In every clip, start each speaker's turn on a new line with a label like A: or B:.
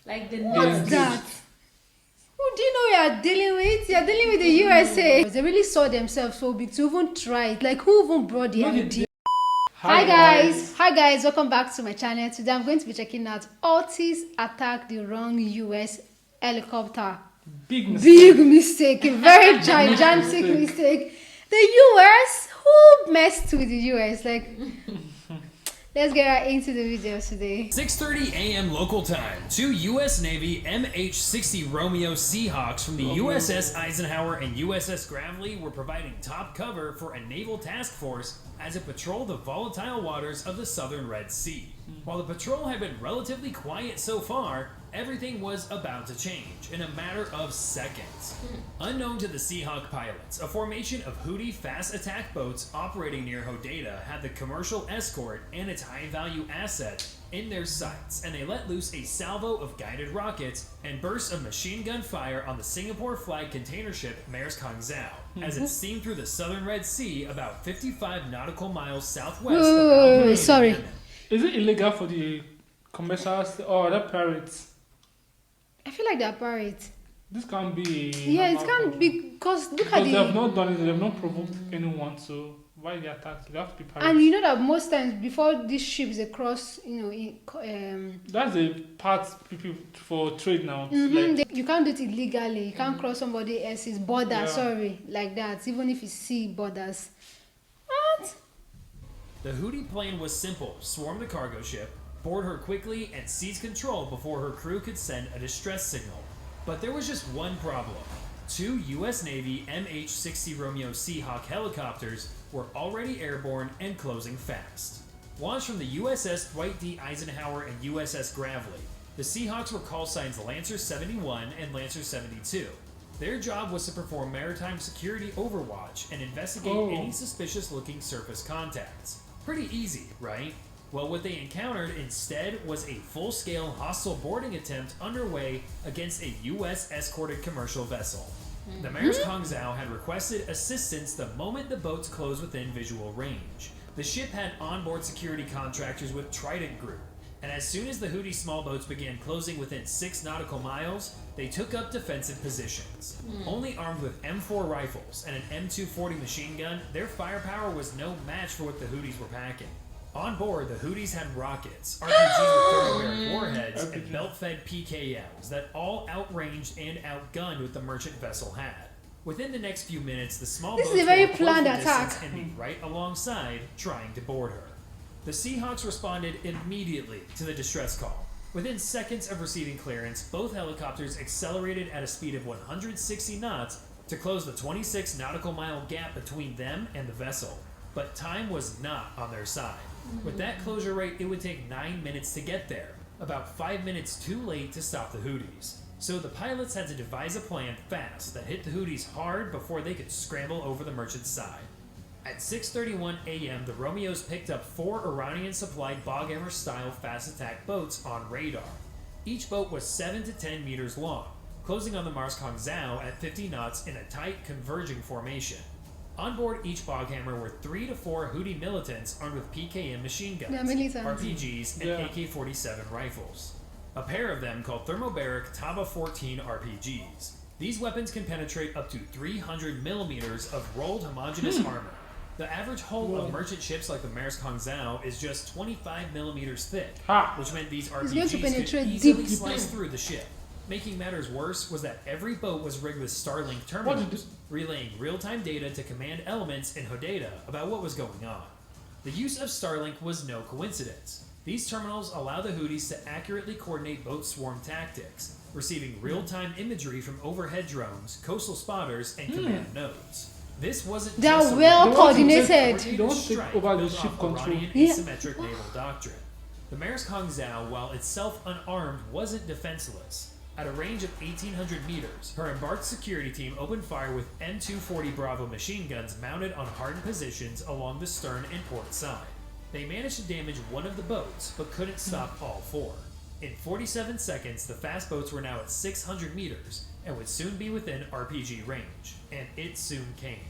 A: Like the
B: What's
A: nerves.
B: that? Who do you know you are dealing with? You are dealing with the USA. They really saw themselves so big to even try it. Like, who even brought the idea? Hi guys, welcome back to my channel. Today I'm going to be checking out Houthis attack the wrong US helicopter.
C: Big mistake.
B: A very gigantic mistake. The US? Who messed with the US? Like, let's get right into the video today.
D: 6:30 a.m. local time, two U.S. Navy MH-60 Romeo Seahawks from the USS Eisenhower and USS Gravely were providing top cover for a naval task force as it patrolled the volatile waters of the southern Red Sea. While the patrol had been relatively quiet so far, everything was about to change in a matter of seconds. Unknown to the Seahawk pilots, a formation of Houthi fast attack boats operating near Hodeidah had the commercial escort and its high-value asset in their sights, and they let loose a salvo of guided rockets and bursts of machine gun fire on the Singapore-flagged container ship Maersk Hangzhou as it steamed through the southern Red Sea about 55 nautical miles southwest of Al Hodeida,
B: sorry.
D: Yemen.
C: Is it illegal for the commercials or the pirates?
B: I feel like they're pirates.
C: This can't be.
B: Yeah, it can't be because look at
C: Because they have
B: the.
C: not done it, they have not provoked anyone, so why they attacked? They have to be pirates.
B: And you know that most times before these ships they cross,
C: That's a part people for trade now.
B: you can't do it illegally. You can't cross somebody else's border.
C: Yeah.
B: Sorry, like that. Even if you see borders. What?
D: The Houthi plan was simple: swarm the cargo ship, board her quickly, and seize control before her crew could send a distress signal. But there was just one problem. Two U.S. Navy MH-60 Romeo Seahawk helicopters were already airborne and closing fast. Launched from the USS Dwight D. Eisenhower and USS Gravely, the Seahawks were call signs Lancer 71 and Lancer 72. Their job was to perform maritime security overwatch and investigate any suspicious-looking surface contacts. Pretty easy, right? Well, what they encountered instead was a full-scale hostile boarding attempt underway against a U.S. escorted commercial vessel. The Maersk Hangzhou had requested assistance the moment the boats closed within visual range. The ship had onboard security contractors with Trident Group, and as soon as the Houthi small boats began closing within 6 nautical miles, they took up defensive positions. Only armed with M4 rifles and an M240 machine gun, their firepower was no match for what the Houthis were packing. On board, the Houthis had rockets, RPGs with thermobaric warheads, and belt-fed PKMs that all outranged and outgunned what the merchant vessel had. Within the next few minutes, the small boats
B: is a very
D: were
B: planned
D: close the
B: attack.
D: distance and be right alongside, trying to board her. The Seahawks responded immediately to the distress call. Within seconds of receiving clearance, both helicopters accelerated at a speed of 160 knots to close the 26 nautical mile gap between them and the vessel. But time was not on their side. With that closure rate, it would take 9 minutes to get there, about 5 minutes too late to stop the Houthis. So the pilots had to devise a plan fast that hit the Houthis hard before they could scramble over the merchant's side. At 6:31 a.m., the Romeos picked up 4 Iranian-supplied Boghammer-style fast attack boats on radar. Each boat was 7 to 10 meters long, closing on the Maersk Hangzhou at 50 knots in a tight, converging formation. On board each Boghammer were 3 to 4 Houthi militants armed with PKM machine guns, RPGs, and AK-47 rifles. A pair of them called thermobaric Taba-14 RPGs. These weapons can penetrate up to 300 millimeters of rolled homogeneous armor. The average hull of merchant ships like the Maersk Hangzhou is just 25 millimeters thick, which meant these RPGs could easily slice through the ship. Making matters worse was that every boat was rigged with Starlink terminals, relaying real-time data to command elements in Hodeidah about what was going on. The use of Starlink was no coincidence. These terminals allow the Houthis to accurately coordinate boat swarm tactics, receiving real-time imagery from overhead drones, coastal spotters, and command nodes. This wasn't just
B: well coordinated.
D: strike
C: over the
D: built
C: ship
D: off
C: control.
D: Iranian asymmetric naval doctrine. The Maersk Hangzhou, while itself unarmed, wasn't defenseless. At a range of 1,800 meters, her embarked security team opened fire with M240 Bravo machine guns mounted on hardened positions along the stern and port side. They managed to damage one of the boats, but couldn't stop all 4. In 47 seconds, the fast boats were now at 600 meters and would soon be within RPG range, and it soon came.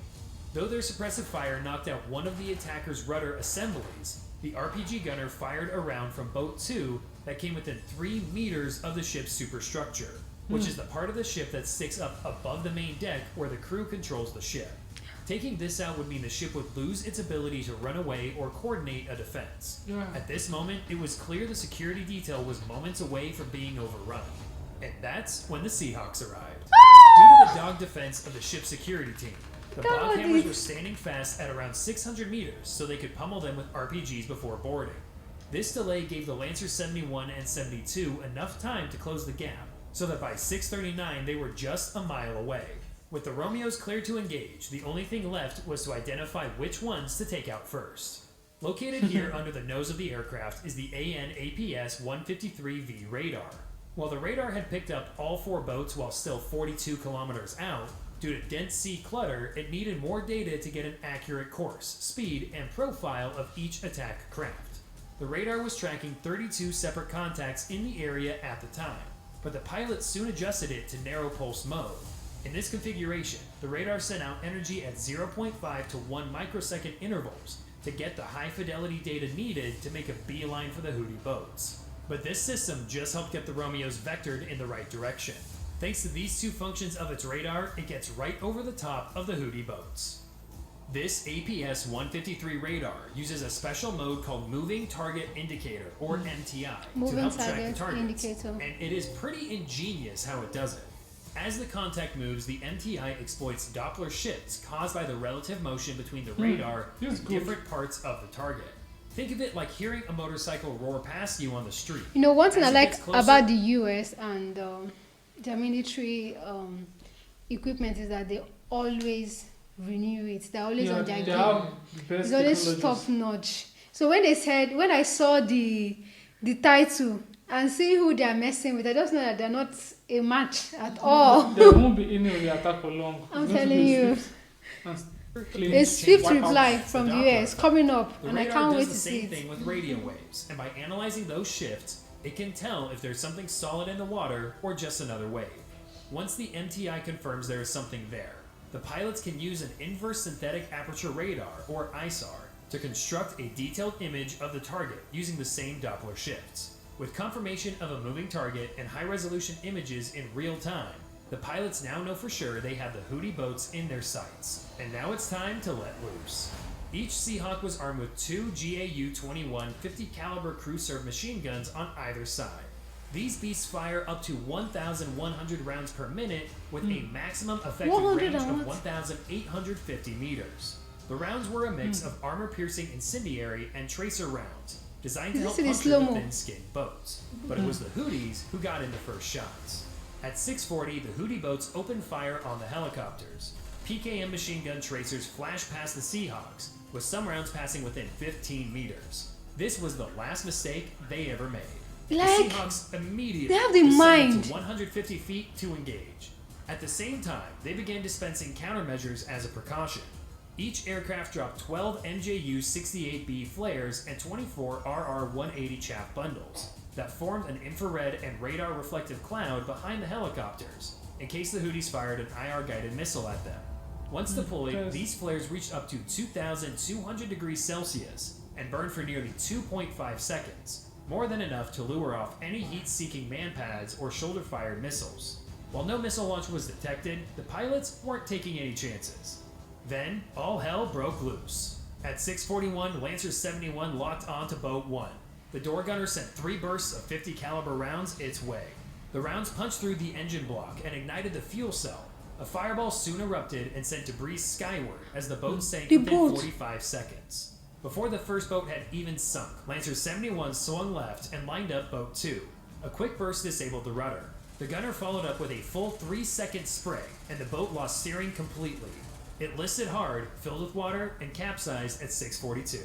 D: Though their suppressive fire knocked out one of the attacker's rudder assemblies, the RPG gunner fired a round from Boat 2 that came within 3 meters of the ship's superstructure, which is the part of the ship that sticks up above the main deck where the crew controls the ship. Taking this out would mean the ship would lose its ability to run away or coordinate a defense. At this moment, it was clear the security detail was moments away from being overrun. And that's when the Seahawks arrived. Due to the dog defense of the ship's security team, the bog hammers were standing fast at around 600 meters so they could pummel them with RPGs before boarding. This delay gave the Lancers 71 and 72 enough time to close the gap, so that by 6:39 they were just a mile away. With the Romeos cleared to engage, the only thing left was to identify which ones to take out first. Located here under the nose of the aircraft is the AN/APS-153V radar. While the radar had picked up all 4 boats while still 42 kilometers out, due to dense sea clutter, it needed more data to get an accurate course, speed, and profile of each attack craft. The radar was tracking 32 separate contacts in the area at the time, but the pilots soon adjusted it to narrow pulse mode. In this configuration, the radar sent out energy at 0.5 to 1 microsecond intervals to get the high fidelity data needed to make a beeline for the Houthi boats. But this system just helped get the Romeos vectored in the right direction. Thanks to these 2 functions of its radar, it gets right over the top of the Houthi boats. This APS-153 radar uses a special mode called Moving Target Indicator, or MTI, to help track the targets, and it is pretty ingenious how it does it. As the contact moves, the MTI exploits Doppler shifts caused by the relative motion between the radar and different parts of the target. Think of it like hearing a motorcycle roar past you on the street.
B: You know, one thing I like about the US and their military equipment is that they always renew it. They're always on their game. It's always top notch. So when I saw the title and see who they are messing with, I just know that they're not a match at all.
C: There won't be any of the attack for long.
B: I'm telling you. A swift reply from the US coming up, and I can't wait to see it.
D: The radar does the same thing with radio waves, and by analyzing those shifts, it can tell if there's something solid in the water or just another wave. Once the MTI confirms there is something there, the pilots can use an inverse synthetic aperture radar, or ISAR, to construct a detailed image of the target using the same Doppler shifts. With confirmation of a moving target and high-resolution images in real time, the pilots now know for sure they have the Houthi boats in their sights, and now it's time to let loose. Each Seahawk was armed with 2 GAU-21 50 caliber crew-served machine guns on either side. These beasts fire up to 1,100 rounds per minute with a maximum effective range of 1,850 meters. The rounds were a mix of armor-piercing incendiary and tracer rounds, designed to help puncture the thin-skinned boats. But it was the Houthis who got in the first shots. At 6:40, the Houthi boats opened fire on the helicopters. PKM machine gun tracers flashed past the Seahawks, with some rounds passing within 15 meters. This was the last mistake they ever made. The Seahawks immediately descended to 150 feet to engage. At the same time, they began dispensing countermeasures as a precaution. Each aircraft dropped 12 NJU-68B flares and 24 RR-180 chaff bundles that formed an infrared and radar reflective cloud behind the helicopters in case the Houthis fired an IR-guided missile at them. Once deployed, these flares reached up to 2,200 degrees Celsius and burned for nearly 2.5 seconds, more than enough to lure off any heat-seeking man-pads or shoulder-fired missiles. While no missile launch was detected, the pilots weren't taking any chances. Then, all hell broke loose. At 6:41, Lancer 71 locked on to Boat 1. The door gunner sent 3 bursts of 50 caliber rounds its way. The rounds punched through the engine block and ignited the fuel cell. A fireball soon erupted and sent debris skyward as the boat sank within 45 seconds. Before the first boat had even sunk, Lancer 71 swung left and lined up Boat 2. A quick burst disabled the rudder. The gunner followed up with a full 3-second spray, and the boat lost steering completely. It listed hard, filled with water, and capsized at 6:42.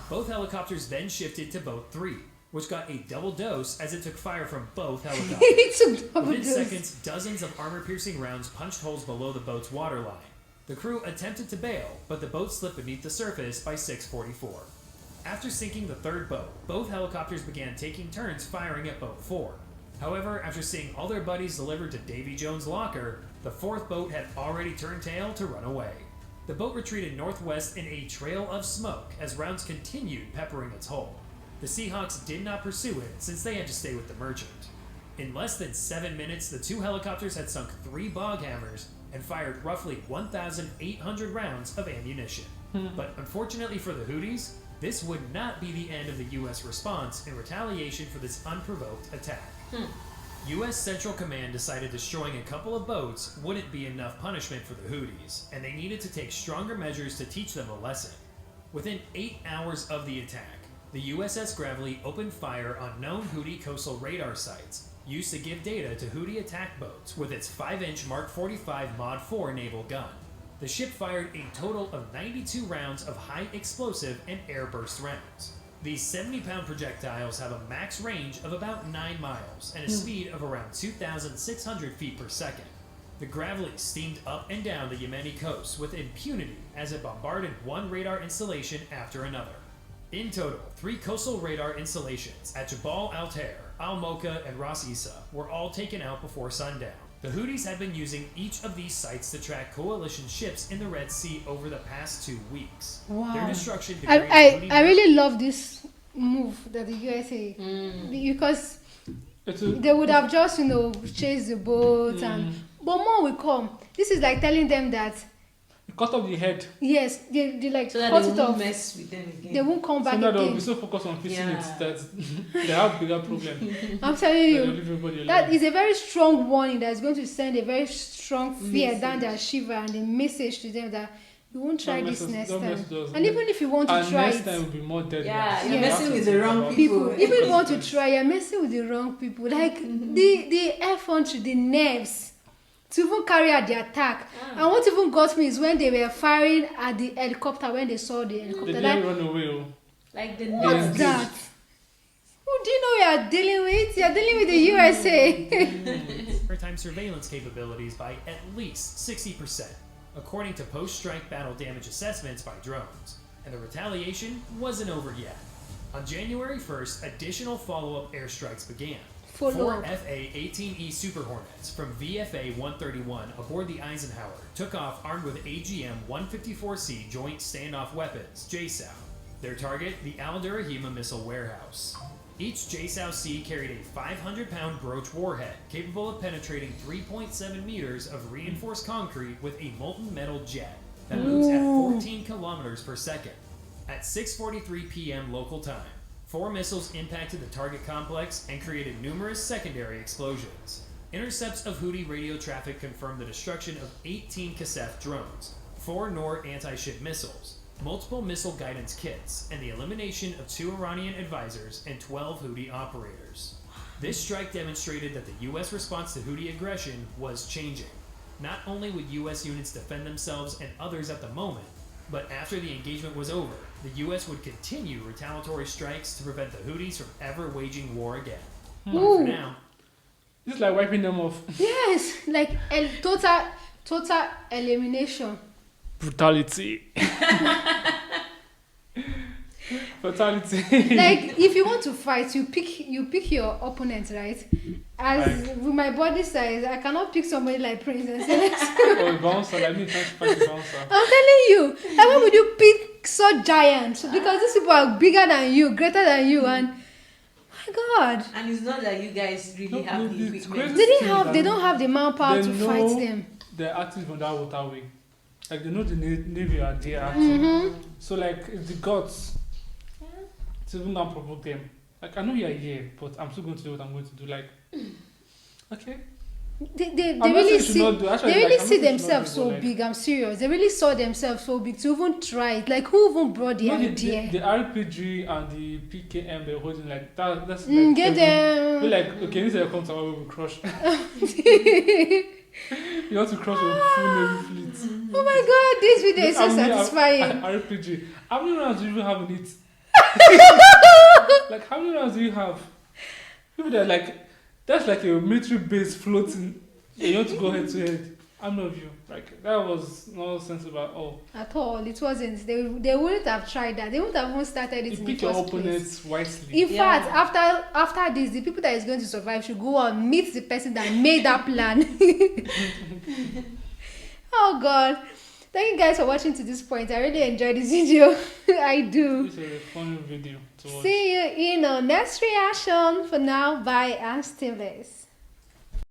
D: Both helicopters then shifted to Boat 3, which got a double dose as it took fire from both helicopters. Within seconds, dozens of armor-piercing rounds punched holes below the boat's waterline. The crew attempted to bail, but the boat slipped beneath the surface by 6:44. After sinking the third boat, both helicopters began taking turns firing at Boat 4. However, after seeing all their buddies delivered to Davy Jones' locker, the fourth boat had already turned tail to run away. The boat retreated northwest in a trail of smoke as rounds continued peppering its hull. The Seahawks did not pursue it since they had to stay with the merchant. In less than 7 minutes, the two helicopters had sunk 3 bog hammers and fired roughly 1,800 rounds of ammunition. But unfortunately for the Houthis, this would not be the end of the U.S. response in retaliation for this unprovoked attack. U.S. Central Command decided destroying a couple of boats wouldn't be enough punishment for the Houthis, and they needed to take stronger measures to teach them a lesson. Within 8 hours of the attack, the USS Gravely opened fire on known Houthi coastal radar sites, used to give data to Houthi attack boats with its 5-inch Mark 45 Mod 4 naval gun. The ship fired a total of 92 rounds of high explosive and airburst rounds. These 70-pound projectiles have a max range of about 9 miles and a speed of around 2,600 feet per second. The Gravely steamed up and down the Yemeni coast with impunity as it bombarded one radar installation after another. In total, 3 coastal radar installations at Jabal Al-Tair, Al-Mocha, and Ras Isa were all taken out before sundown. The Houthis had been using each of these sites to track coalition ships in the Red Sea over the past 2 weeks.
B: Wow.
D: Their destruction
B: I really love this move that the USA because they would have just chased the boat but more will come. This is like telling them that
C: cut off the head.
B: Yes, they like
A: so that
B: cut
A: they
B: it
A: won't
B: off.
A: Mess with them again.
B: They won't come back
C: So now
B: again.
C: they'll be so focused on fixing it that they have bigger problem.
B: I'm telling
C: They'll
B: you,
C: leave everybody alone.
B: that is a very strong warning that's going to send a very strong fear down their shiver and a message to them that you won't try this next time. And even if you want to try
C: next
B: it,
C: time will be more deadly.
A: Yeah, you're
B: Yeah.
A: messing with the wrong people.
B: even if you want to try, you're messing with the wrong people. Like the infantry, the nerves to even carry out the attack. And what even got me is when they were firing at the helicopter, when they saw the
C: They
B: helicopter.
C: didn't run away. Oh.
A: Like the
B: What's
A: nerves.
B: that? Who do you know you are dealing with? You're dealing with the USA.
D: maritime surveillance capabilities by at least 60%, according to post-strike battle damage assessments by drones. And the retaliation wasn't over yet. On January 1st, additional follow-up airstrikes began.
B: Follow-up.
D: 4 FA-18E Super Hornets from VFA-131 aboard the Eisenhower took off armed with AGM-154C Joint Standoff Weapons, JSOW. Their target, the Al Durahima Missile Warehouse. Each JSOW-C carried a 500-pound broach warhead capable of penetrating 3.7 meters of reinforced concrete with a molten metal jet that moves at 14 kilometers per second. At 6:43 p.m. local time, 4 missiles impacted the target complex and created numerous secondary explosions. Intercepts of Houthi radio traffic confirmed the destruction of 18 Kasef drones, 4 NOR anti-ship missiles, multiple missile guidance kits, and the elimination of 2 Iranian advisors and 12 Houthi operators. This strike demonstrated that the U.S. response to Houthi aggression was changing. Not only would U.S. units defend themselves and others at the moment, but after the engagement was over, the U.S. would continue retaliatory strikes to prevent the Houthis from ever waging war again. But for now,
C: This is like wiping them off.
B: Yes, like total elimination.
C: Brutality. Fatality.
B: Like if you want to fight, you pick your opponent, right? As with my body size, I cannot pick somebody like Prince and say,
C: Or a bouncer, like me trying to fight a bouncer.
B: I'm telling you, like why would you pick such giants? Because these people are bigger than you, greater than you, and my God,
A: And it's not that you guys really
C: No,
A: have
C: no,
A: the
C: it's
A: equipment.
C: crazy.
B: they don't have the manpower
C: They
B: to fight them.
C: They're active on that waterway. Like they know the Navy are there active. So like if the gods, it's even gonna provoke them. Like I know you're here, but I'm still going to do what I'm going to do. Like, okay.
B: They
C: I'm not
B: really
C: saying you should
B: see
C: not do- actually,
B: they
C: like,
B: really
C: I'm
B: see
C: not saying you should not
B: themselves
C: do,
B: so
C: but, like-
B: big. I'm serious. They really saw themselves so big to even try it. Like who even brought the
C: You know,
B: idea?
C: the RPG and the PKM they're holding like that. That's
B: Get them.
C: We're like, okay, this is come to our way we crush. You have to crush your full Navy fleet.
B: Oh my God, this video is so satisfying.
C: RPG. How many rounds do you have in it? Like, how many rounds do you have? People that like, that's like a military base floating. And you have to go head to head. I'm not you. Like, that was not sensible at all.
B: At all, it wasn't. They wouldn't have tried that. They wouldn't have even started it
C: You
B: in
C: pick
B: the
C: your
B: first place.
C: opponents wisely.
B: In fact, after this, the people that is going to survive should go and meet the person that made that plan. Oh God. Thank you guys for watching to this point. I really enjoyed this video. I do.
C: This is a fun video to watch.
B: See you in our next reaction. For now, bye and stay blessed.